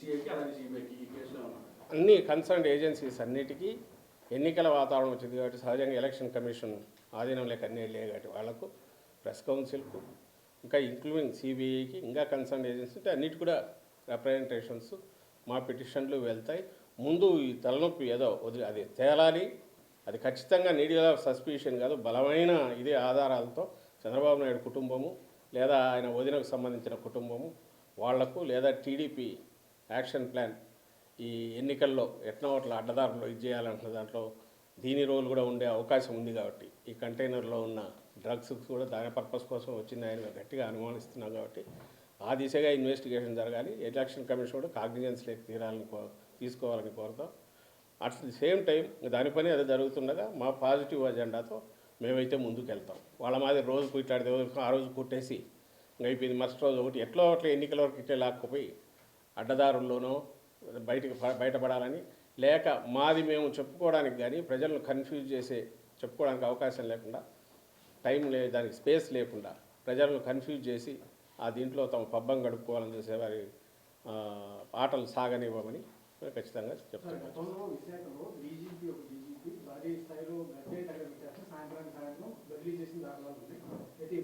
ఈసీఐకి అలాగే సిబిఐకి ఈ కేసులో అన్ని కన్సర్న్డ్ ఏజెన్సీస్ అన్నిటికీ ఎన్నికల వాతావరణం వచ్చింది కాబట్టి సహజంగా ఎలక్షన్ కమిషన్ ఆధీనం లేక అన్నీ వెళ్ళాయి కాబట్టి వాళ్ళకు ప్రెస్ కౌన్సిల్కు ఇంకా ఇంక్లూడింగ్ సిబిఐకి ఇంకా కన్సర్న్ ఏజెన్సీ అంటే అన్నిటి కూడా రిప్రజెంటేషన్స్ మా పిటిషన్లు వెళ్తాయి. ముందు ఈ తలనొప్పి ఏదో వదిలి అది తేలాలి, అది ఖచ్చితంగా నీడియల్ ఆఫ్ సస్పిషన్ కాదు, బలమైన ఇదే ఆధారాలతో చంద్రబాబు నాయుడు కుటుంబము లేదా ఆయన వదినకు సంబంధించిన కుటుంబము వాళ్లకు లేదా టీడీపీ యాక్షన్ ప్లాన్ ఈ ఎన్నికల్లో ఎట్నో అట్లా అడ్డదారులు ఇది చేయాలంటున్న దాంట్లో దీని రోల్ కూడా ఉండే అవకాశం ఉంది కాబట్టి ఈ కంటైనర్లో ఉన్న డ్రగ్స్ కూడా దాని పర్పస్ కోసం వచ్చింది ఆయన గట్టిగా అనుమానిస్తున్నాం కాబట్టి ఆ దిశగా ఇన్వెస్టిగేషన్ జరగాలి. ఎలక్షన్ కమిషన్ కూడా కాగ్నిజెన్స్ లేక తీసుకోవాలని కోరుతాం. అట్ ది సేమ్ టైం దాని పని అది జరుగుతుండగా మా పాజిటివ్ అజెండాతో మేమైతే ముందుకు వెళ్తాం. వాళ్ళ మాదిరి రోజు కుట్లాడితే ఆ రోజు కుట్టేసి అయిపోయింది, మరుసటి రోజు ఒకటి ఎట్లా ఎన్నికల వరకు ఇట్లే లాక్కుపోయి అడ్డదారుల్లోనో బయటపడాలని లేక మాది మేము చెప్పుకోవడానికి కానీ ప్రజలను కన్ఫ్యూజ్ చేసే చెప్పుకోవడానికి అవకాశం లేకుండా టైం దానికి స్పేస్ లేకుండా ప్రజలను కన్ఫ్యూజ్ చేసి ఆ దీంట్లో తమ పబ్బం గడుపుకోవాలని చూసే వారి ఆటలు సాగనివ్వమని ఖచ్చితంగా చెప్తాను. గతంలో విశాఖలో డీజీపీ భారీ స్థాయిలో సాయంత్రం బదిలీ చేసిన దాఖలాలు ఉన్నాయి. అయితే